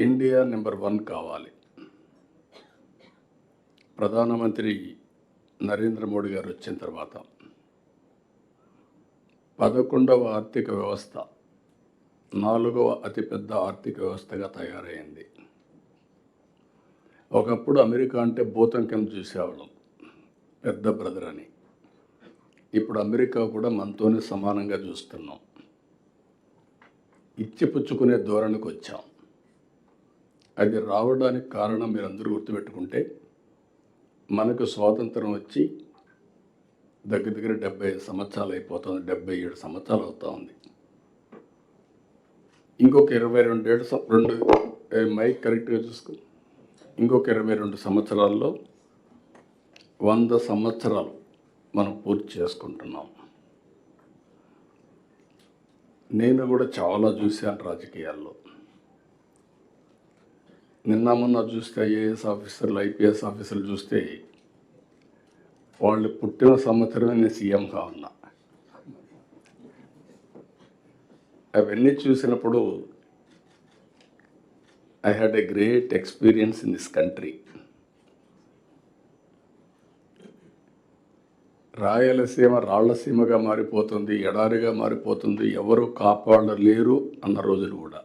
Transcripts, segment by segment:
India number 1 కావాలి. ప్రధానమంత్రి నరేంద్ర మోడీ గారు వచ్చిన తర్వాత 11వ ఆర్థిక వ్యవస్థ 4వ అతిపెద్ద ఆర్థిక వ్యవస్థగా తయారైంది. ఒకప్పుడు అమెరికా అంటే భూతం కింద చూసేవాళ్ళం, పెద్ద బ్రదర్ అని. ఇప్పుడు అమెరికా కూడా మనతోనే సమానంగా చూస్తున్నాం. ఇచ్చిపుచ్చుకునే ధోరణికి వచ్చాం. అది రావడానికి కారణం మీరందరూ గుర్తుపెట్టుకుంటే, మనకు స్వాతంత్రం వచ్చి దగ్గర 75 సంవత్సరాలు అయిపోతుంది, 77 సంవత్సరాలు అవుతా ఉంది. ఇంకొక 22 మైక్ కరెక్ట్గా చూసుకో, ఇంకొక 22 సంవత్సరాల్లో 100 సంవత్సరాలు మనం పూర్తి చేసుకుంటున్నాం. నేను కూడా చాలా చూశాను రాజకీయాల్లో. నిన్న మొన్న చూస్తే ఐఏఎస్ ఆఫీసర్లు, ఐపీఎస్ ఆఫీసర్లు చూస్తే వాళ్ళు పుట్టిన సంవత్సరమే నేను సీఎంగా ఉన్నా. అవన్నీ చూసినప్పుడు I had a great experience in this country. Rayalaseema రాళ్లసీమగా మారిపోతుంది, ఎడారిగా మారిపోతుంది, ఎవరు కాపాడలేరు అన్న రోజులు కూడా.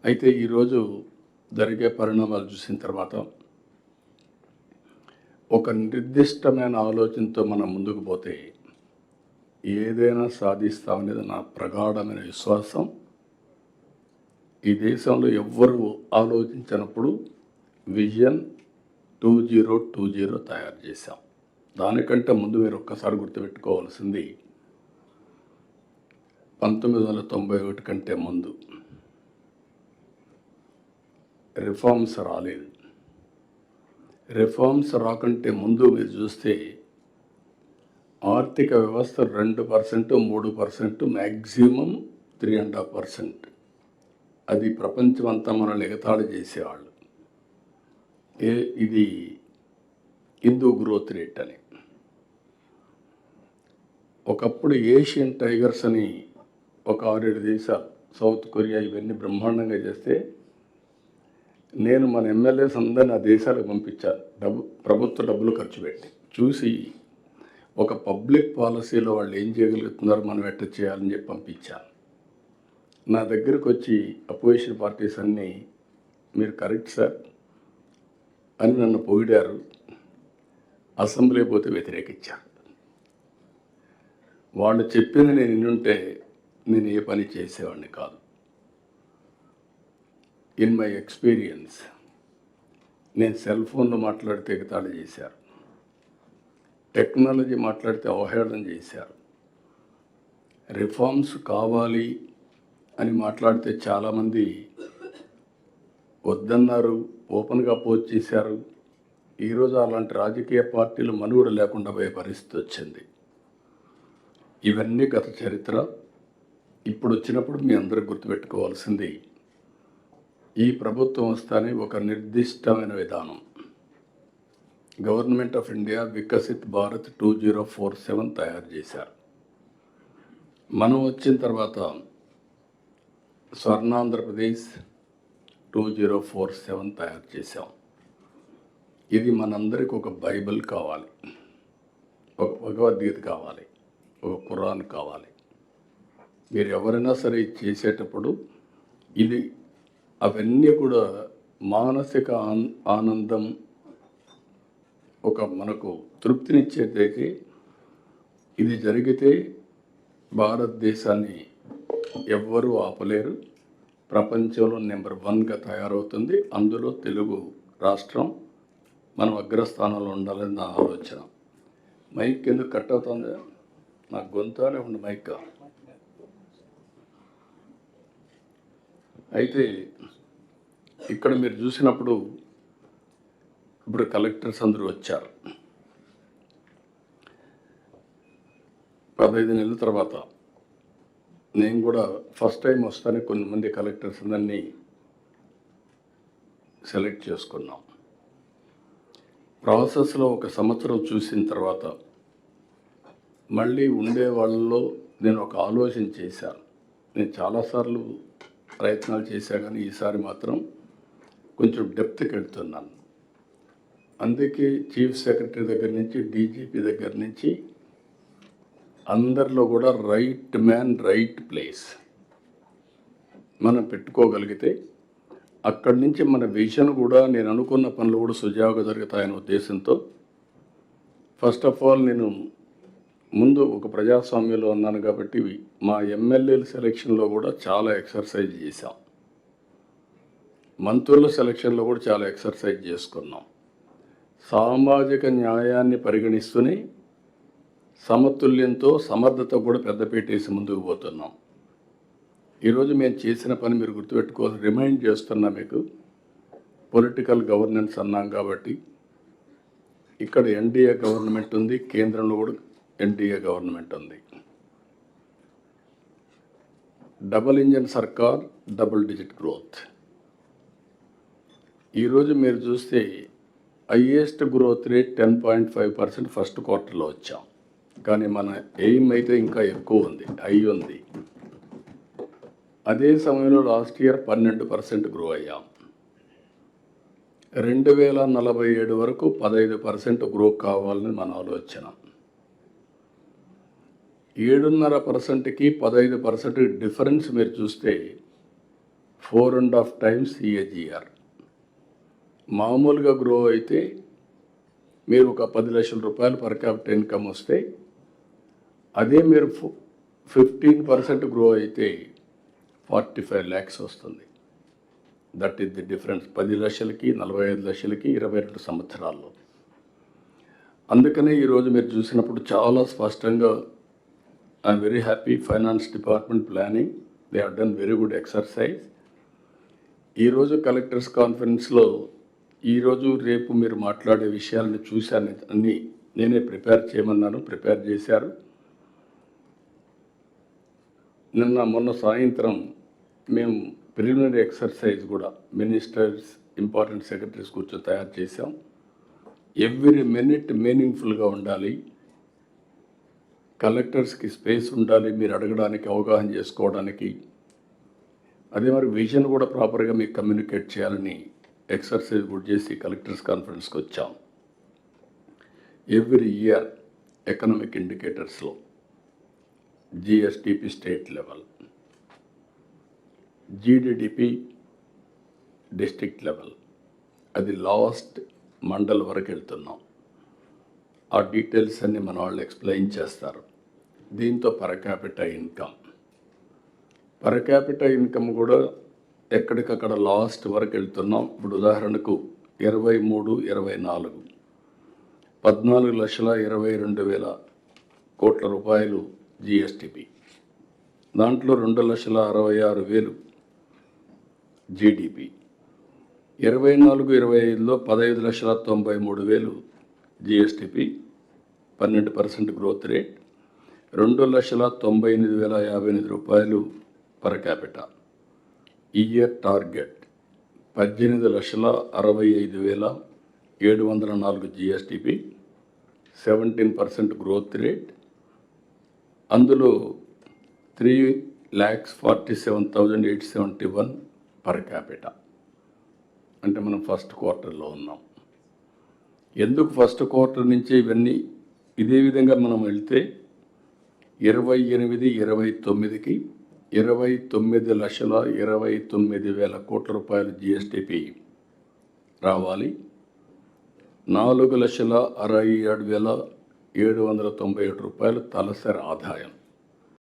అయితే ఈరోజు జరిగే పరిణామాలు చూసిన తర్వాత ఒక నిర్దిష్టమైన ఆలోచనతో మనం ముందుకు పోతే ఏదైనా సాధిస్తామనేది నా ప్రగాఢమైన విశ్వాసం. ఈ దేశంలో ఎవ్వరూ ఆలోచించినప్పుడు విజన్ 2020 తయారు చేశాం. దానికంటే ముందు మీరు ఒక్కసారి గుర్తుపెట్టుకోవాల్సింది 1991 కంటే ముందు రిఫార్మ్స్ రాలేదు. రిఫార్మ్స్ రాకంటే ముందు మీరు చూస్తే ఆర్థిక వ్యవస్థ 2%, 3%, మ్యాక్సిమం 3.5%. అది ప్రపంచం అంతా మనల్ని ఎగతాళి చేసేవాళ్ళు. ఇది హిందూ గ్రోత్ రేట్ అని. ఒకప్పుడు ఏషియన్ టైగర్స్ అని ఒక 6-7 దేశాలు, సౌత్ కొరియా, ఇవన్నీ బ్రహ్మాండంగా చేస్తే నేను మన ఎమ్మెల్యేస్ అందరినీ ఆ దేశాలకు పంపించాను, ప్రభుత్వ డబ్బులు ఖర్చు పెట్టి. చూసి ఒక పబ్లిక్ పాలసీలో వాళ్ళు ఏం చేయగలుగుతున్నారో మనం ఎట్ట చేయాలని చెప్పి పంపించాను. నా దగ్గరకు వచ్చి అపోజిషన్ పార్టీస్ అన్నీ మీరు కరెక్ట్ సార్ అని నన్ను పొగిడారు. అసెంబ్లీ పోతే వ్యతిరేకించారు. వాళ్ళు చెప్పింది నేను వినుంటే నేను ఏ పని చేసేవాడిని కాదు. ఇన్ మై ఎక్స్పీరియన్స్ నేను సెల్ ఫోన్లో మాట్లాడితే ఎగతాళి చేశారు, టెక్నాలజీ మాట్లాడితే అవహేళన చేశారు, రిఫార్మ్స్ కావాలి అని మాట్లాడితే చాలామంది వద్దన్నారు, ఓపెన్గా అపోజ్ చేశారు. ఈరోజు అలాంటి రాజకీయ పార్టీలు మనుగడ లేకుండా పోయే పరిస్థితి వచ్చింది. ఇవన్నీ గత చరిత్ర. ఇప్పుడు వచ్చినప్పుడు మీ అందరూ గుర్తుపెట్టుకోవాల్సింది, ఈ ప్రభుత్వం వస్తానే ఒక నిర్దిష్టమైన విధానం, government of India Viksit Bharat 2047 తయారు చేశారు. మనం వచ్చిన తర్వాత స్వర్ణాంధ్రప్రదేశ్ 2047 తయారు చేశాం. ఇది మనందరికీ ఒక బైబిల్ కావాలి, ఒక భగవద్గీత కావాలి, ఒక ఖురాన్ కావాలి. మీరు ఎవరైనా సరే చేసేటప్పుడు ఇది అవన్నీ కూడా మానసిక ఆనందం, ఒక మనకు తృప్తినిచ్చేదైతే ఇది జరిగితే భారతదేశాన్ని ఎవ్వరూ ఆపలేరు. ప్రపంచంలో నెంబర్ 1గా తయారవుతుంది. అందులో తెలుగు రాష్ట్రం మనం అగ్రస్థానంలో ఉండాలని నా ఆలోచన. మైక్ ఎందుకు కట్ అవుతుంది? నాకు గొంతునే ఉంది మైక్. అయితే ఇక్కడ మీరు చూసినప్పుడు ఇప్పుడు కలెక్టర్స్ అందరూ వచ్చారు. 15 నెలల తర్వాత నేను కూడా ఫస్ట్ టైం వస్తానే కొంతమంది కలెక్టర్స్ అందరినీ సెలెక్ట్ చేసుకున్నాం. ప్రాసెస్లో 1 సంవత్సరం చూసిన తర్వాత మళ్ళీ ఉండే వాళ్ళలో నేను ఒక ఆలోచన చేశాను. నేను చాలాసార్లు ప్రయత్నాలు చేశా కానీ ఈసారి మాత్రం కొంచెం డెప్త్కి వెళ్తున్నాను. అందుకే చీఫ్ సెక్రటరీ దగ్గర నుంచి డీజీపీ దగ్గర నుంచి అందరిలో కూడా రైట్ మ్యాన్ రైట్ ప్లేస్ మనం పెట్టుకోగలిగితే అక్కడి నుంచి మన విజన్ కూడా నేను అనుకున్న పనులు కూడా సుజావుగా జరుగుతాయనే ఉద్దేశంతో ఫస్ట్ ఆఫ్ ఆల్ నేను ముందు ఒక ప్రజాస్వామ్యంలో ఉన్నాను కాబట్టి మా ఎమ్మెల్యేల సెలక్షన్లో కూడా చాలా ఎక్సర్సైజ్ చేశాం. మంత్రుల సెలక్షన్లో కూడా చాలా ఎక్సర్సైజ్ చేసుకున్నాం. సామాజిక న్యాయాన్ని పరిగణిస్తూనే సమతుల్యంతో సమర్థత కూడా పెద్దపీటేసి ముందుకు పోతున్నాం. ఈరోజు మేము చేసిన పని మీరు గుర్తుపెట్టుకోవాలి. రిమైండ్ చేస్తున్నా మీకు, పొలిటికల్ గవర్నెన్స్ అన్నాం కాబట్టి ఇక్కడ ఎన్డీఏ గవర్నమెంట్ ఉంది, కేంద్రంలో కూడా ఎన్డీఏ గవర్నమెంట్ ఉంది. డబుల్ ఇంజన్ సర్కార్, డబుల్ డిజిట్ గ్రోత్. ఈరోజు మీరు చూస్తే హైయెస్ట్ గ్రోత్ రేట్ 10.5% ఫస్ట్ క్వార్టర్లో వచ్చాం. కానీ మన ఎయిమ్ అయితే ఇంకా ఎక్కువ ఉంది, హై ఉంది. అదే సమయంలో లాస్ట్ ఇయర్ 12% గ్రో అయ్యాం. 2047 వరకు 15% గ్రో కావాలని మన ఆలోచన. 7.5%కి 15% డిఫరెన్స్ మీరు చూస్తే 4.5 times CAGR. మామూలుగా గ్రో అయితే మీరు ఒక 10 లక్షల రూపాయలు పర్ క్యాపిటల్ ఇన్కమ్ వస్తే, అదే మీరు 15% గ్రో అయితే 45 lakhs వస్తుంది. That is the difference. 10 లక్షలకి 45 లక్షలకి 22 సంవత్సరాల్లో. అందుకనే ఈరోజు మీరు చూసినప్పుడు చాలా స్పష్టంగా I'm very happy. Finance department planning, they have done very good exercise. ఈరోజు కలెక్టర్స్ కాన్ఫరెన్స్లో ఈరోజు రేపు మీరు మాట్లాడే విషయాలను చూశాను. అన్నీ నేనే ప్రిపేర్ చేయమన్నాను, ప్రిపేర్ చేశారు. మొన్న సాయంత్రం మేము ప్రిలిమినరీ ఎక్సర్సైజ్ కూడా మినిస్టర్స్, ఇంపార్టెంట్ సెక్రటరీస్ కూర్చొని తయారు చేశాం. ఎవ్రీ మినిట్ మీనింగ్ఫుల్గా ఉండాలి, కలెక్టర్స్కి స్పేస్ ఉండాలి, మీరు అడగడానికి, అవగాహన చేసుకోవడానికి. అదే మరి విజన్ కూడా ప్రాపర్గా మీకు కమ్యూనికేట్ చేయాలని ఎక్సర్సైజ్ కూడా చేసి కలెక్టర్స్ కాన్ఫరెన్స్కి వచ్చాం. ఎవ్రీ ఇయర్ ఎకనామిక్ ఇండికేటర్స్లో GSDP state level, GDDP district level, అది లాస్ట్ మండల్ వరకు వెళ్తున్నాం. ఆ డీటెయిల్స్ అన్నీ మన వాళ్ళు ఎక్స్ప్లెయిన్ చేస్తారు. దీంతో పర్ క్యాపిటల్ ఇన్కమ్ కూడా ఎక్కడికక్కడ లాస్ట్ వరకు వెళ్తున్నాం. ఇప్పుడు ఉదాహరణకు 23-24 14,22,000 కోట్ల రూపాయలు GSDP. దాంట్లో 2,66,000 GDP. 24-25లో 15,93,000 GSDP, 12% గ్రోత్ రేట్, 2,98,058 రూపాయలు per capital. Year target 18,65,704 GSDP, 17% growth rate. అందులో 3,47,871 పర్ క్యాపిటల్. అంటే మనం ఫస్ట్ క్వార్టర్లో ఉన్నాం. ఎందుకు ఫస్ట్ క్వార్టర్ నుంచి ఇవన్నీ ఇదే విధంగా మనం వెళ్తే 28-29కి 29,29,000 కోట్ల రూపాయలు GSDP రావాలి. 4,67,797 రూపాయలు తలసరి ఆదాయం.